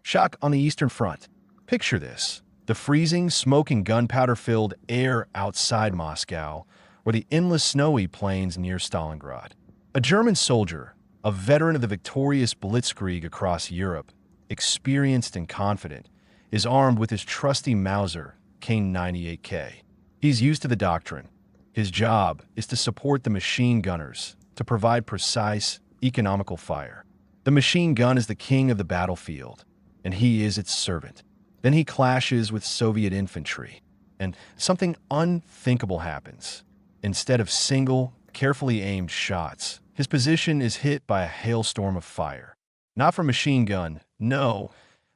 Shock on the Eastern Front. Picture this: the freezing, smoking, gunpowder-filled air outside Moscow, or the endless snowy plains near Stalingrad. A German soldier, a veteran of the victorious Blitzkrieg across Europe, experienced and confident, is armed with his trusty Mauser K98K. He's used to the doctrine. His job is to support the machine gunners, to provide precise, economical fire. The machine gun is the king of the battlefield, and he is its servant. Then he clashes with Soviet infantry, and something unthinkable happens. Instead of single, carefully aimed shots, his position is hit by a hailstorm of fire. Not from machine gun, no.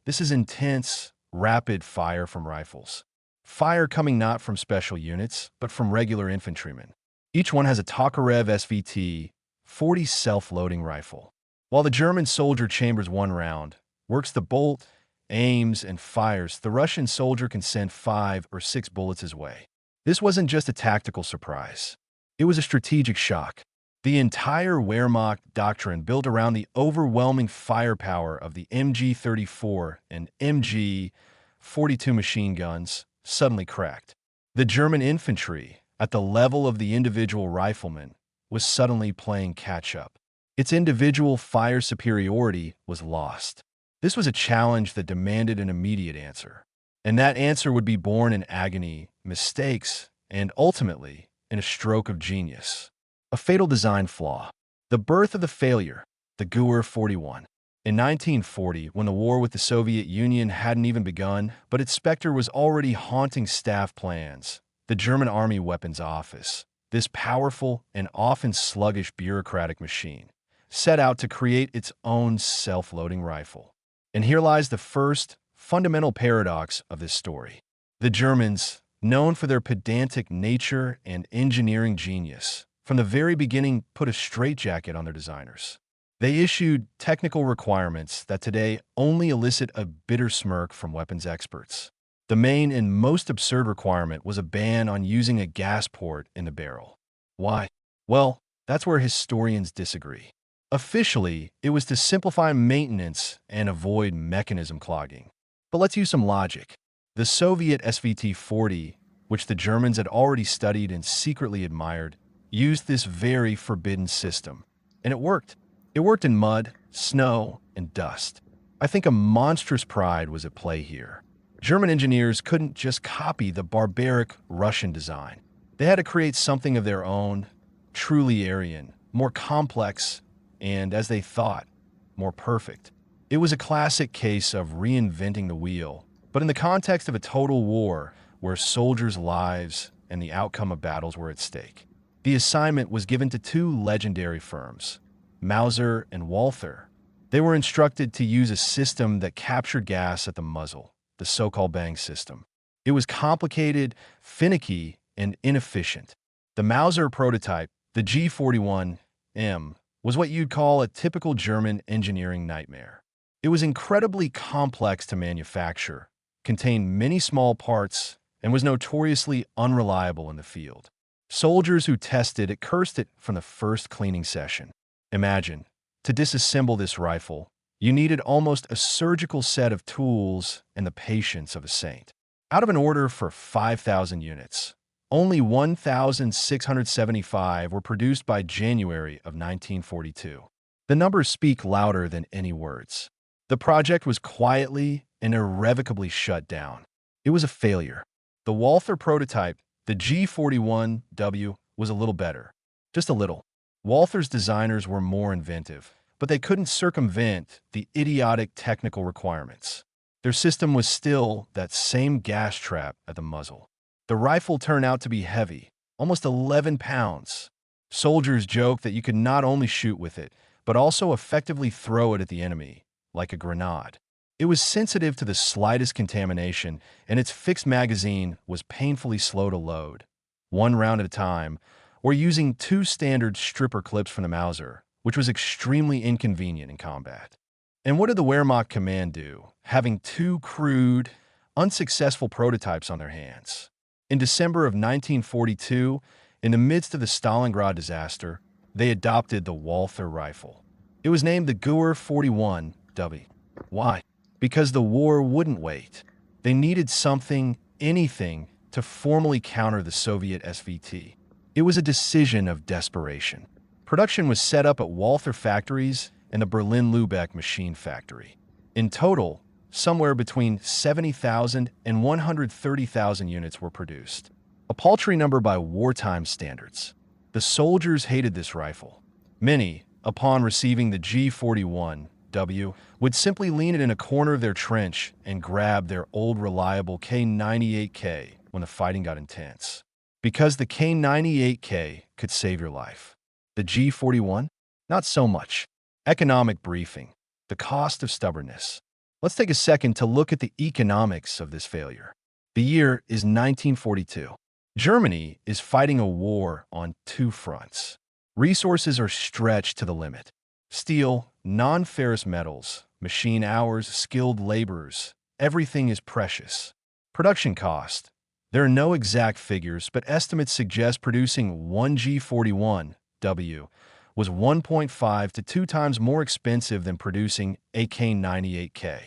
This is intense, rapid fire from rifles. Fire coming not from special units, but from regular infantrymen. Each one has a Tokarev SVT 40 self-loading rifle. While the German soldier chambers one round, works the bolt, aims, and fires, the Russian soldier can send 5 or 6 bullets his way. This wasn't just a tactical surprise. It was a strategic shock. The entire Wehrmacht doctrine built around the overwhelming firepower of the MG-34 and MG-42 machine guns suddenly cracked. The German infantry, at the level of the individual rifleman, was suddenly playing catch-up. Its individual fire superiority was lost. This was a challenge that demanded an immediate answer. And that answer would be born in agony, mistakes, and ultimately, in a stroke of genius. A fatal design flaw. The birth of the failure, the Gewehr 41. In 1940, when the war with the Soviet Union hadn't even begun, but its specter was already haunting staff plans, the German Army Weapons Office, this powerful and often sluggish bureaucratic machine, set out to create its own self-loading rifle. And here lies the first fundamental paradox of this story. The Germans, known for their pedantic nature and engineering genius, from the very beginning put a straitjacket on their designers. They issued technical requirements that today only elicit a bitter smirk from weapons experts. The main and most absurd requirement was a ban on using a gas port in the barrel. Why? Well, that's where historians disagree. Officially, it was to simplify maintenance and avoid mechanism clogging. But let's use some logic. The Soviet SVT-40, which the Germans had already studied and secretly admired, used this very forbidden system. And it worked. It worked in mud, snow, and dust. I think a monstrous pride was at play here. German engineers couldn't just copy the barbaric Russian design. They had to create something of their own, truly Aryan, more complex, and, as they thought, more perfect. It was a classic case of reinventing the wheel, but in the context of a total war where soldiers' lives and the outcome of battles were at stake. The assignment was given to 2 legendary firms, Mauser and Walther. They were instructed to use a system that captured gas at the muzzle, the so-called bang system. It was complicated, finicky, and inefficient. The Mauser prototype, the G41M, was what you'd call a typical German engineering nightmare. It was incredibly complex to manufacture, contained many small parts, and was notoriously unreliable in the field. Soldiers who tested it cursed it from the first cleaning session. Imagine, to disassemble this rifle, you needed almost a surgical set of tools and the patience of a saint. Out of an order for 5,000 units, only 1,675 were produced by January of 1942. The numbers speak louder than any words. The project was quietly and irrevocably shut down. It was a failure. The Walther prototype, the G41W, was a little better. Just a little. Walther's designers were more inventive, but they couldn't circumvent the idiotic technical requirements. Their system was still that same gas trap at the muzzle. The rifle turned out to be heavy, almost 11 pounds. Soldiers joked that you could not only shoot with it, but also effectively throw it at the enemy, like a grenade. It was sensitive to the slightest contamination, and its fixed magazine was painfully slow to load. 1 round at a time, or using 2 standard stripper clips from the Mauser, which was extremely inconvenient in combat. And what did the Wehrmacht command do, having 2 crude, unsuccessful prototypes on their hands? In December of 1942, in the midst of the Stalingrad disaster, they adopted the Walther rifle. It was named the Gewehr 41W. Why? Because the war wouldn't wait. They needed something, anything, to formally counter the Soviet SVT. It was a decision of desperation. Production was set up at Walther factories and the Berlin-Lübeck machine factory. In total, somewhere between 70,000 and 130,000 units were produced. A paltry number by wartime standards. The soldiers hated this rifle. Many, upon receiving the G41W, would simply lean it in a corner of their trench and grab their old reliable K98K when the fighting got intense. Because the K98K could save your life. The G41? Not so much. Economic briefing. The cost of stubbornness. Let's take a second to look at the economics of this failure. The year is 1942. Germany is fighting a war on two fronts. Resources are stretched to the limit. Steel, non-ferrous metals, machine hours, skilled laborers, everything is precious. Production cost. There are no exact figures, but estimates suggest producing one G41W was 1.5 to 2 times more expensive than producing a K98K.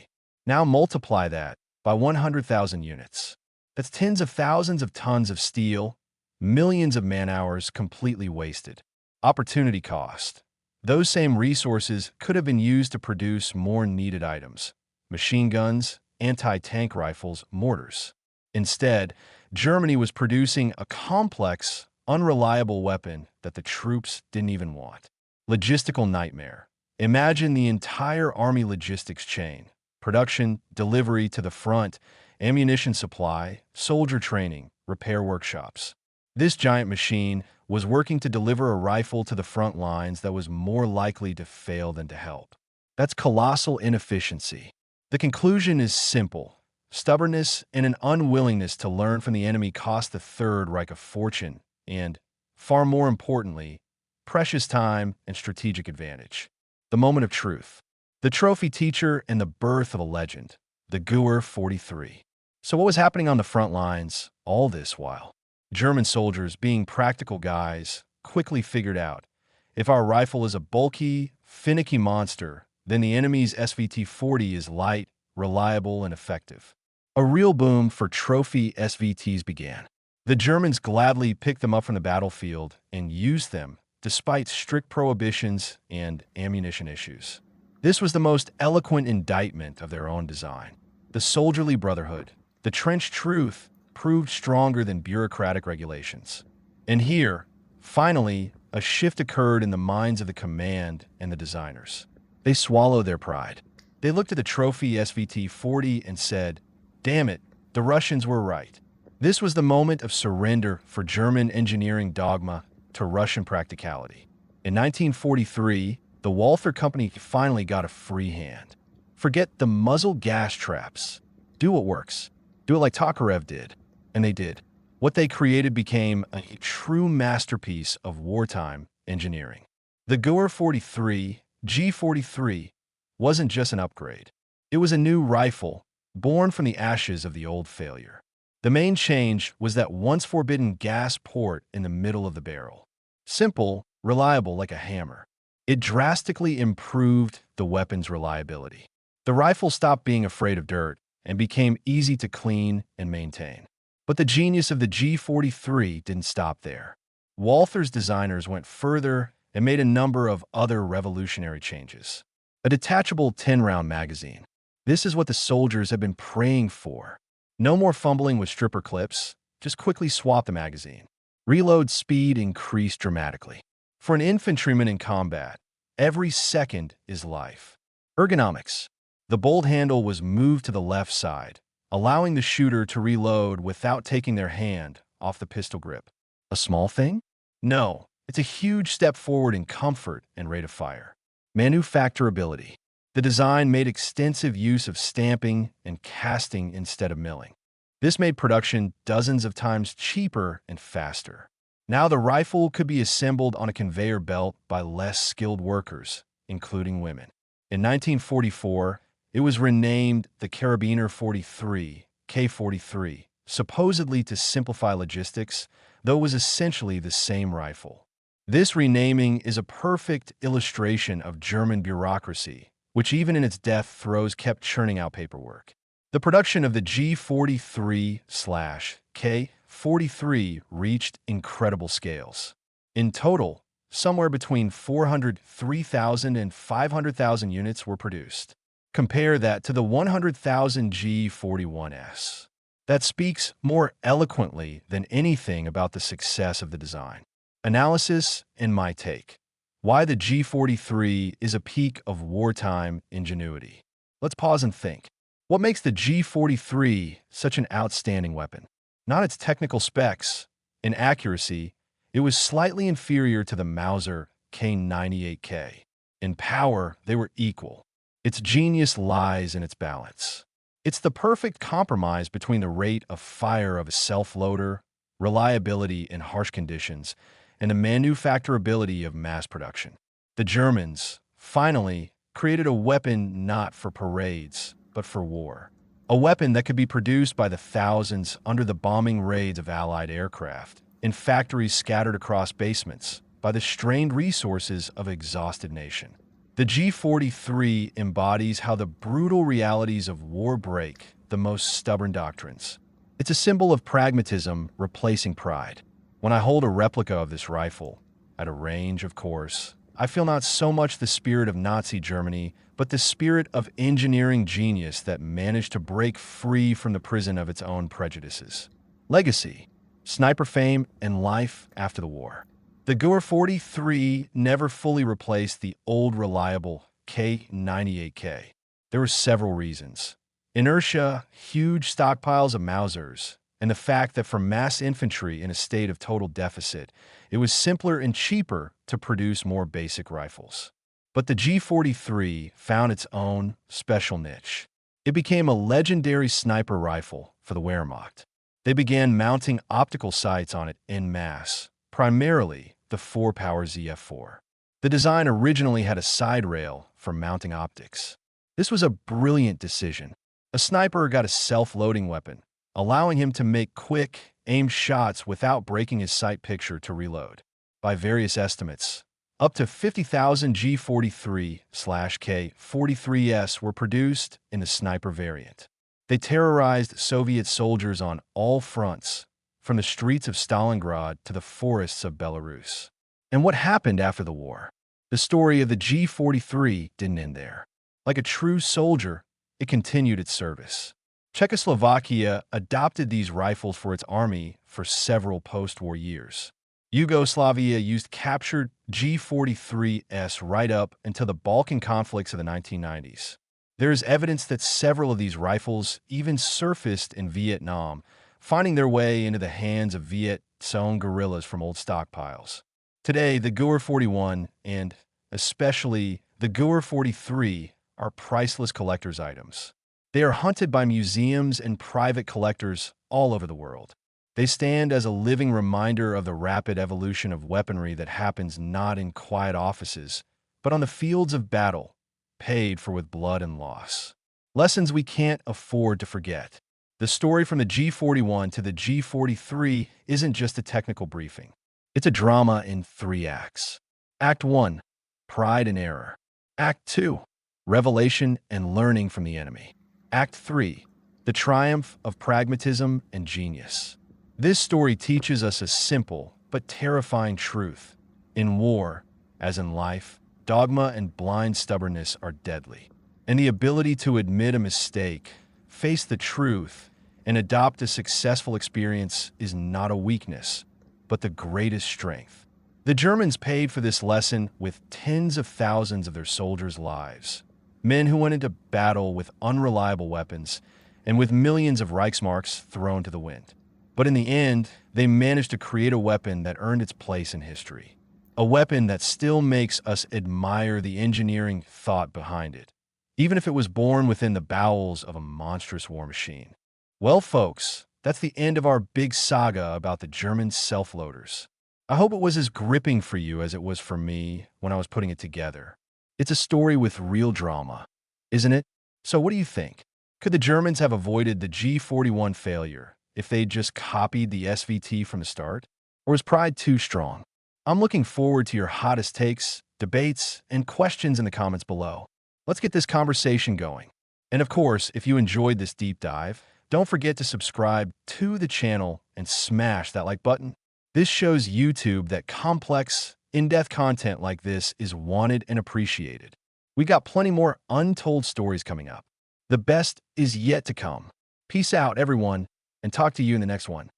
Now multiply that by 100,000 units. That's tens of thousands of tons of steel, millions of man-hours completely wasted. Opportunity cost. Those same resources could have been used to produce more needed items: machine guns, anti-tank rifles, mortars. Instead, Germany was producing a complex, unreliable weapon that the troops didn't even want. Logistical nightmare. Imagine the entire army logistics chain: production, delivery to the front, ammunition supply, soldier training, repair workshops. This giant machine was working to deliver a rifle to the front lines that was more likely to fail than to help. That's colossal inefficiency. The conclusion is simple. Stubbornness and an unwillingness to learn from the enemy cost the Third Reich a fortune and, far more importantly, precious time and strategic advantage. The moment of truth. The trophy teacher and the birth of a legend. The Gewehr 43. So what was happening on the front lines all this while? German soldiers, being practical guys, quickly figured out, if our rifle is a bulky, finicky monster, then the enemy's SVT-40 is light, reliable, and effective. A real boom for trophy SVTs began. The Germans gladly picked them up from the battlefield and used them, despite strict prohibitions and ammunition issues. This was the most eloquent indictment of their own design. The soldierly brotherhood, the trench truth, proved stronger than bureaucratic regulations. And here, finally, a shift occurred in the minds of the command and the designers. They swallowed their pride. They looked at the trophy SVT-40 and said, "Damn it, the Russians were right." This was the moment of surrender for German engineering dogma to Russian practicality. In 1943, the Walther Company finally got a free hand. Forget the muzzle gas traps. Do what works. Do it like Tokarev did. And they did. What they created became a true masterpiece of wartime engineering. The Gewehr 43, G43, wasn't just an upgrade. It was a new rifle, born from the ashes of the old failure. The main change was that once-forbidden gas port in the middle of the barrel. Simple, reliable like a hammer. It drastically improved the weapon's reliability. The rifle stopped being afraid of dirt and became easy to clean and maintain. But the genius of the G43 didn't stop there. Walther's designers went further and made a number of other revolutionary changes. A detachable 10-round magazine. This is what the soldiers have been praying for. No more fumbling with stripper clips, just quickly swap the magazine. Reload speed increased dramatically. For an infantryman in combat, every second is life. Ergonomics. The bolt handle was moved to the left side, allowing the shooter to reload without taking their hand off the pistol grip. A small thing? No, it's a huge step forward in comfort and rate of fire. Manufacturability. The design made extensive use of stamping and casting instead of milling. This made production dozens of times cheaper and faster. Now the rifle could be assembled on a conveyor belt by less skilled workers, including women. In 1944, it was renamed the Karabiner 43, K43, supposedly to simplify logistics, though it was essentially the same rifle. This renaming is a perfect illustration of German bureaucracy, which even in its death throes kept churning out paperwork. The production of the G43/K43 reached incredible scales. In total, somewhere between 403,000 and 500,000 units were produced. Compare that to the 100,000 G41s. That speaks more eloquently than anything about the success of the design. Analysis and my take. Why the G43 is a peak of wartime ingenuity. Let's pause and think. What makes the G43 such an outstanding weapon? Not its technical specs. In accuracy, it was slightly inferior to the Mauser K98K. In power, they were equal. Its genius lies in its balance. It's the perfect compromise between the rate of fire of a self-loader, reliability in harsh conditions, and the manufacturability of mass production. The Germans, finally, created a weapon not for parades, but for war. A weapon that could be produced by the thousands under the bombing raids of Allied aircraft, in factories scattered across basements, by the strained resources of an exhausted nation. The G43 embodies how the brutal realities of war break the most stubborn doctrines. It's a symbol of pragmatism replacing pride. When I hold a replica of this rifle, at a range, of course, I feel not so much the spirit of Nazi Germany, but the spirit of engineering genius that managed to break free from the prison of its own prejudices. Legacy, sniper fame, and life after the war. The Gewehr 43 never fully replaced the old reliable K98K. There were several reasons. Inertia, huge stockpiles of Mausers, and the fact that for mass infantry in a state of total deficit, it was simpler and cheaper to produce more basic rifles. But the G43 found its own special niche. It became a legendary sniper rifle for the Wehrmacht. They began mounting optical sights on it en masse, primarily the 4-power ZF4. The design originally had a side rail for mounting optics. This was a brilliant decision. A sniper got a self-loading weapon, allowing him to make quick, aimed shots without breaking his sight picture to reload. By various estimates, up to 50,000 G43/K43s were produced in the sniper variant. They terrorized Soviet soldiers on all fronts, from the streets of Stalingrad to the forests of Belarus. And what happened after the war? The story of the G43 didn't end there. Like a true soldier, it continued its service. Czechoslovakia adopted these rifles for its army for several post-war years. Yugoslavia used captured G43s right up until the Balkan conflicts of the 1990s. There is evidence that several of these rifles even surfaced in Vietnam, finding their way into the hands of Viet Cong guerrillas from old stockpiles. Today, the Gewehr 41 and, especially, the Gewehr 43 are priceless collector's items. They are hunted by museums and private collectors all over the world. They stand as a living reminder of the rapid evolution of weaponry that happens not in quiet offices, but on the fields of battle, paid for with blood and loss. Lessons we can't afford to forget. The story from the G41 to the G43 isn't just a technical briefing. It's a drama in 3 acts. Act 1, pride and error. Act 2, revelation and learning from the enemy. Act 3, the triumph of pragmatism and genius. This story teaches us a simple but terrifying truth. In war, as in life, dogma and blind stubbornness are deadly. And the ability to admit a mistake, face the truth, and adopt a successful experience is not a weakness, but the greatest strength. The Germans paid for this lesson with tens of thousands of their soldiers' lives. Men who went into battle with unreliable weapons and with millions of Reichsmarks thrown to the wind. But in the end, they managed to create a weapon that earned its place in history. A weapon that still makes us admire the engineering thought behind it, even if it was born within the bowels of a monstrous war machine. Well, folks, that's the end of our big saga about the German self-loaders. I hope it was as gripping for you as it was for me when I was putting it together. It's a story with real drama, isn't it? So what do you think? Could the Germans have avoided the G41 failure if they'd just copied the SVT from the start? Or is pride too strong? I'm looking forward to your hottest takes, debates, and questions in the comments below. Let's get this conversation going. And of course, if you enjoyed this deep dive, don't forget to subscribe to the channel and smash that like button. This shows YouTube that complex, in-depth content like this is wanted and appreciated. We got plenty more untold stories coming up. The best is yet to come. Peace out, everyone, and talk to you in the next one.